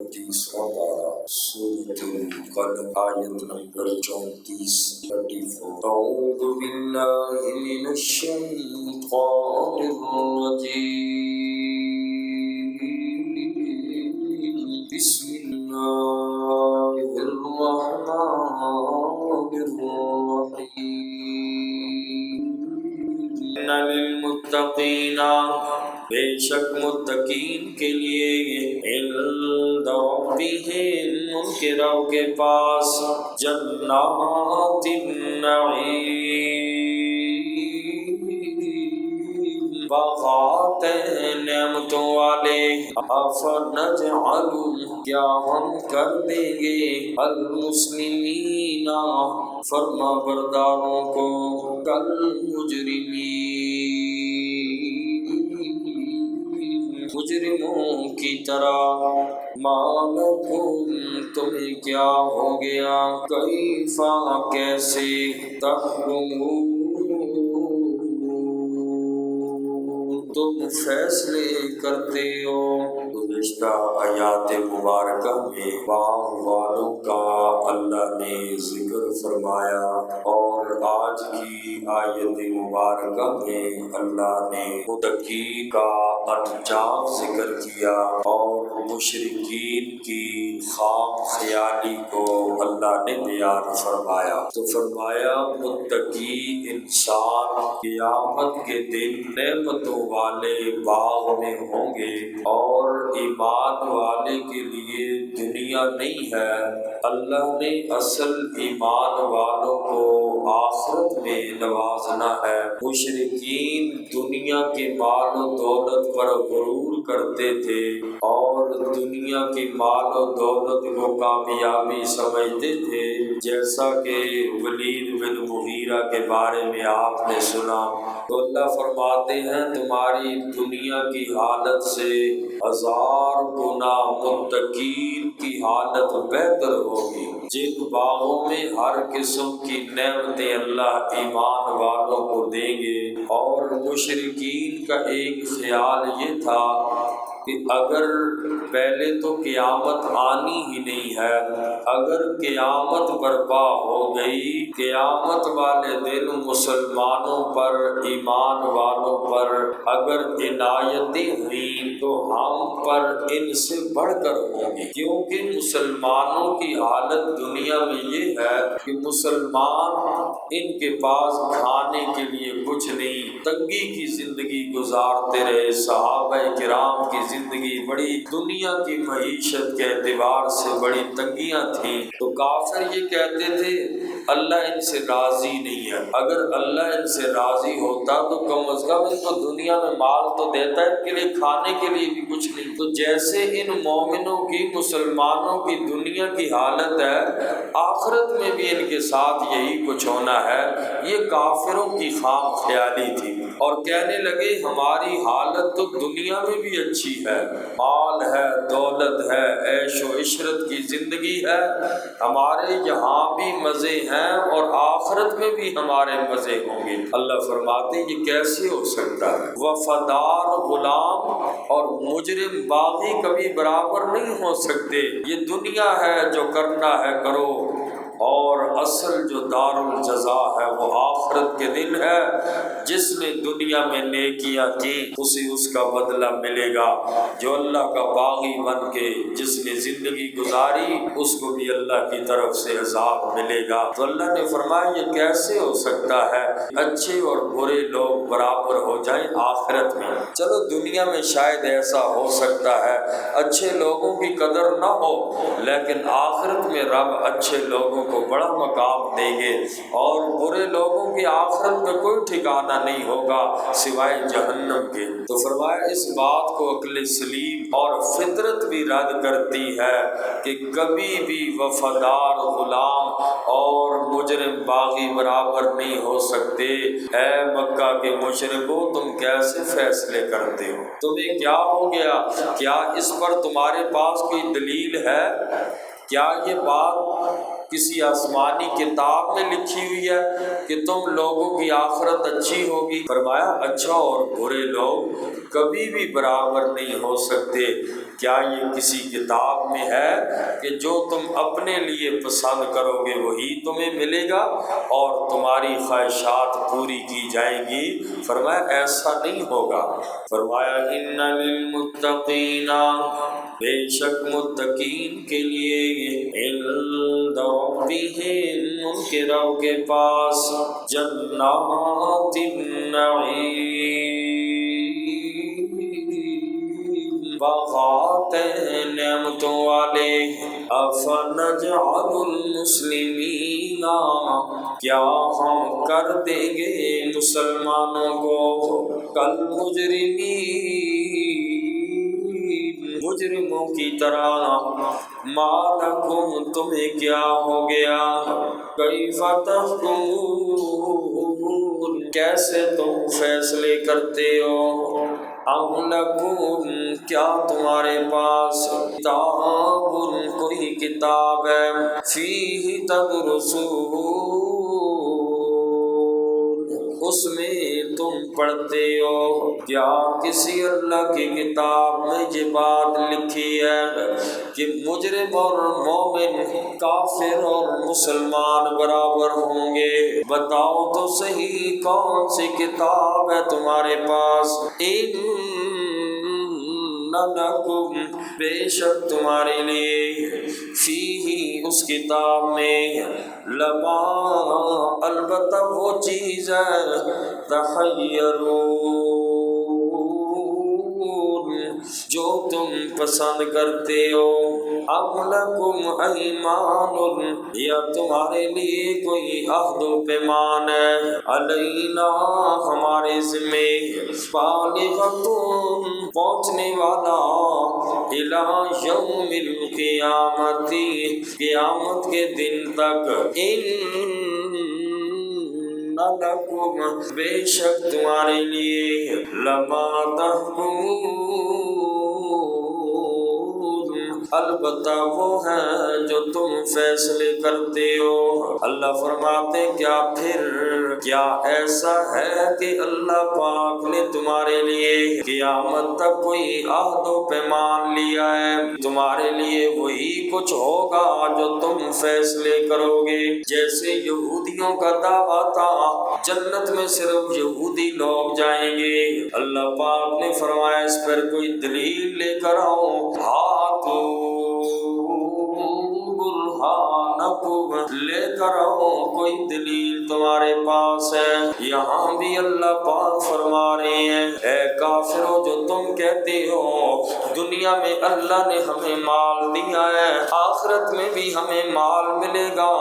تیسرا پارہ سورۃ القلم آیت نمبر 34 اعوذ باللہ من الشیطان الرجیم بسم اللہ الرحمن الرحیم ان للمتقین بے شک متقین کے لیے عند ربہم ان کے رب کے پاس جنات النعیم باغات نعمتوں والے افنجعل کیا ہم کر دیں گے المسلمین فرما برداروں کو مجرموں کی طرح ما لکم تمہیں کیا ہو گیا کیفا کیسے تحکمون تم فیصلے کرتے ہو۔ گزشتہ آیات مبارکہ میں باغ والوں کا اللہ نے ذکر فرمایا اور آج کی آیت مبارکہ میں اللہ نے متقین کا انجام ذکر کیا اور مشرکین کی خام خیالی کو اللہ نے بیان فرمایا۔ تو فرمایا متقی انسان قیامت کے دن نعمتوں والے باغ میں ہوں گے اور ایمان والے کے لیے دنیا نہیں ہے۔ اللہ نے اصل ایمان والوں کو آخرت میں نوازنا ہے۔ مشرکین دنیا کے مال و دولت پر غرور کرتے تھے اور دنیا کی مال و دولت کو کامیابی سمجھتے تھے، جیسا کہ ولید بن مغیرہ کے بارے میں آپ نے سنا۔ تو اللہ فرماتے ہیں تمہاری دنیا کی حالت سے 1000 گنا متقین کی حالت بہتر ہوگی، جن باغوں میں ہر قسم کی نعمتیں اللہ ایمان والوں کو دیں گے۔ اور مشرکین کا ایک خیال یہ تھا کہ اگر پہلے تو قیامت آنی ہی نہیں ہے، اگر قیامت برپا ہو گئی، قیامت والے دن مسلمانوں پر ایمان والوں پر اگر عنایتیں ہوئیں تو ہم پر ان سے بڑھ کر ہوں گی، کیونکہ مسلمانوں کی حالت دنیا میں یہ ہے کہ مسلمان ان کے پاس کھانے کے لیے کچھ نہیں، تنگی کی زندگی گزارتے رہے۔ صحابہ کرام کی زندگی بڑی دنیا کی معیشت کے اعتبار سے بڑی تنگیاں تھیں، تو کافر یہ کہتے تھے اللہ ان سے راضی نہیں ہے، اگر اللہ ان سے راضی ہوتا تو کم از کم ان کو دنیا میں مال تو دیتا ہے، ان کے لیے کھانے کے لیے بھی کچھ نہیں۔ تو جیسے ان مومنوں کی مسلمانوں کی دنیا کی حالت ہے، آخرت میں بھی ان کے ساتھ یہی کچھ ہونا ہے۔ یہ کافروں کی خام خیالی تھی اور کہنے لگے ہماری حالت تو دنیا میں بھی اچھی ہے، مال ہے، دولت ہے، عیش و عشرت کی زندگی ہے، ہمارے یہاں بھی مزے ہیں اور آخرت میں بھی ہمارے مزے ہوں گے۔ اللہ فرماتے ہیں یہ کیسے ہو سکتا ہے؟ وفادار غلام اور مجرم باغی کبھی برابر نہیں ہو سکتے۔ یہ دنیا ہے، جو کرنا ہے کرو، اور اصل جو دار الجزا ہے وہ آخرت کے دن ہے۔ جس نے دنیا میں نیکیاں کی اسے اس کا بدلہ ملے گا، جو اللہ کا باغی بن کے جس نے زندگی گزاری اس کو بھی اللہ کی طرف سے عذاب ملے گا۔ تو اللہ نے فرمایا یہ کیسے ہو سکتا ہے اچھے اور برے لوگ برابر ہو جائیں آخرت میں؟ چلو دنیا میں شاید ایسا ہو سکتا ہے اچھے لوگوں کی قدر نہ ہو، لیکن آخرت میں رب اچھے لوگوں کو بڑا مقام دیں گے اور برے لوگوں کی آخرت میں کوئی ٹھکانہ نہیں ہوگا سوائے جہنم کے۔ تو فرمایا اس بات کو عقل سلیم اور فطرت بھی رد کرتی ہے کہ کبھی بھی وفادار غلام اور مجرم باغی برابر نہیں ہو سکتے۔ اے مکہ کے مشرکو تم کیسے فیصلے کرتے ہو؟ تمہیں کیا ہو گیا؟ کیا اس پر تمہارے پاس کوئی دلیل ہے؟ کیا یہ بات کسی آسمانی کتاب میں لکھی ہوئی ہے کہ تم لوگوں کی آخرت اچھی ہوگی؟ فرمایا اچھا اور برے لوگ کبھی بھی برابر نہیں ہو سکتے۔ کیا یہ کسی کتاب میں ہے کہ جو تم اپنے لیے پسند کرو گے وہی تمہیں ملے گا اور تمہاری خواہشات پوری کی جائیں گی؟ فرمایا ایسا نہیں ہوگا۔ فرمایا ان للمتقین، بے شک متقین کے لیے، عند ربہم، ان کے رب کے پاس، جنات النعیم، باغات نعمتوں والے۔ افنجعل المسلمین، کیا ہم کر دیں گے مسلمانوں کو کالمجرمین، مجرموں کی طرح؟ ما لکم، تمہیں کیا ہو گیا؟ کیف تحکمون، کیسے تم فیصلے کرتے ہو؟ ام لکم، کیا تمہارے پاس کتاب، کوئی کتاب ہے، فیہ تدرسون، اس میں تم پڑھتے ہو؟ کیا کسی اللہ کی کتاب میں یہ بات لکھی ہے کہ مجرم اور مومن، کافر اور مسلمان برابر ہوں گے؟ بتاؤ تو صحیح کون سی کتاب ہے تمہارے پاس؟ لکم، بے شک تمہارے لیے، فیہ، اس کتاب میں، لما، البتہ وہ چیز ہے، تحیرون، جو تم پسند کرتے ہو۔ ام لکم ایمان، یا تمہارے لیے کوئی عہد و پیمان ہے، علینا، ہمارے ذمے، بالغۃ، پہنچنے والا، الی یوم القیامت، قیامت کے دن تک، ان لکم، بے شک تمہارے لیے، لما تحکمون، البتہ وہ ہے جو تم فیصلے کرتے ہو۔ اللہ فرماتے کیا پھر، کیا ایسا ہے کہ اللہ پاک نے تمہارے لیے قیامت تک کوئی عہد و پیمان لیا ہے؟ تمہارے لیے وہی کچھ ہوگا جو تم فیصلے کرو گے۔ جیسے یہودیوں کا دعویٰ تھا جنت میں صرف یہودی لوگ جائیں گے، اللہ پاک نے فرمایا اس پر کوئی دلیل لے کر آؤ، ہاتھو برہانکم، لے کر آؤ کوئی دلیل تمہارے پاس ہے۔ یہاں بھی اللہ پاک فرما رہے ہیں اے کافروں، جو تم کہتے ہو دنیا میں اللہ نے ہمیں مال دیا ہے، آخرت میں بھی ہمیں مال ملے گا،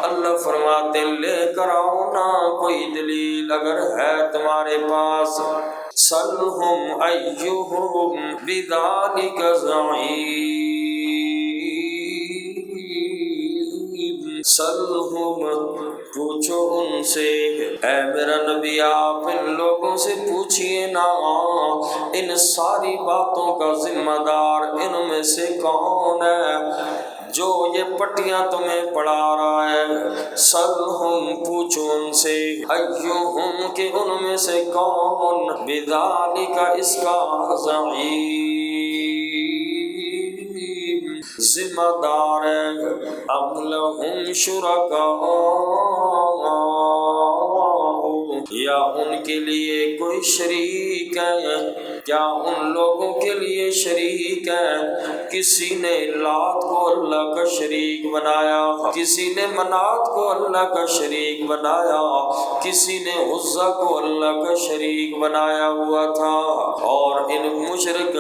اللہ فرماتے لے کر آؤ نا کوئی دلیل اگر ہے تمہارے پاس۔ سلہم ایہم بذالک زعیم، سلہم، پوچھو ان سے، اے میرا نبی آپ ان لوگوں سے پوچھئے نا، ان ساری باتوں کا ذمہ دار ان میں سے کون ہے جو یہ پٹیاں تمہیں پڑھا رہا ہے؟ سلہم، پوچھو ان سے، ایہم، کہ ان میں سے کون، بذالک، اس کا، زعیم، ذمہ دار ہے۔ ام لہم شرکاء، یا ان کے لیے کوئی شریک ہے؟ کیا ان لوگوں کے لیے شریک ہے؟ کسی نے لات کو اللہ کا شریک بنایا، کسی نے منات کو اللہ کا شریک بنایا، کسی نے عزا کو اللہ کا شریک بنایا ہوا تھا، اور ان مشرک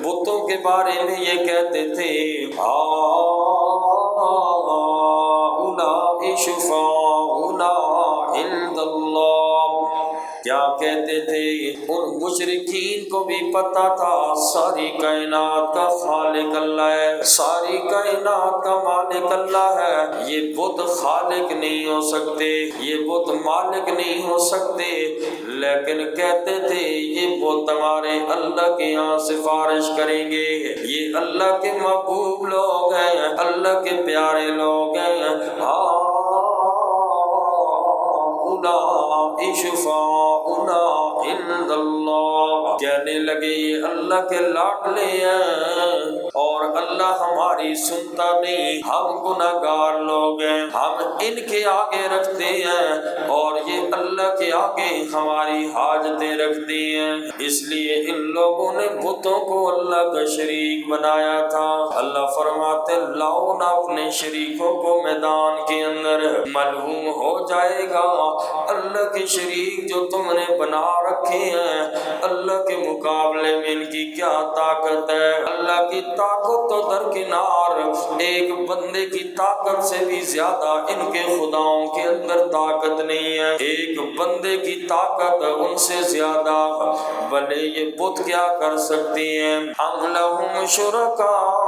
بتوں کے بارے میں یہ کہتے تھے ہؤلاء شفاعنا عند اللہ، کیا کہتے تھے؟ ان مشرکین کو بھی پتا تھا ساری کائنات کا خالق اللہ ہے، ساری کائنات کا مالک اللہ ہے، یہ بت خالق نہیں ہو سکتے، یہ بت مالک نہیں ہو سکتے، لیکن کہتے تھے یہ بت ہمارے اللہ کے یہاں سفارش کریں گے، یہ اللہ کے محبوب لوگ ہیں، اللہ کے پیارے لوگ ہیں، ہؤلاء شفاؤنا عند اللہ، کہنے لگے یہ اللہ کے لاڈلے ہیں اور اللہ ہماری سنتا نہیں، ہم گناہگار لوگ ہیں، ہم ان کے آگے رکھتے ہیں اور یہ اللہ کے آگے ہماری حاجتیں رکھتی ہیں۔ اس لیے ان لوگوں نے بتوں کو اللہ کا شریک بنایا تھا۔ اللہ فرماتے لاؤ نہ اپنے شریکوں کو میدان کے اندر، ملعون ہو جائے گا اللہ کے شریک جو تم نے بنا رکھے ہیں۔ اللہ کے مقابلے میں ان کی کیا طاقت ہے؟ اللہ کی طاقت تو درکنار، ایک بندے کی طاقت سے بھی زیادہ ان کے خداؤں کے اندر طاقت نہیں ہے، ایک بندے کی طاقت ان سے زیادہ، بھلے یہ بت کیا کر سکتی ہیں؟ ام لہم شرکاء،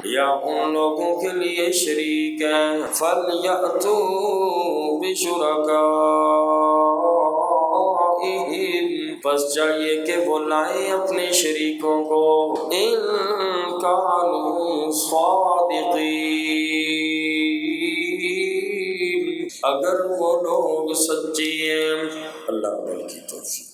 یا ان لوگوں کے لیے شریک ہیں، فَلْيَأْتُوا بِشُرَكَائِهِمْ، پس چاہیے کہ وہ لائیں اپنے شریکوں کو، ان کانوا صادقین، اگر وہ لوگ سچی ہیں۔ اللہ عمل کی توفیق۔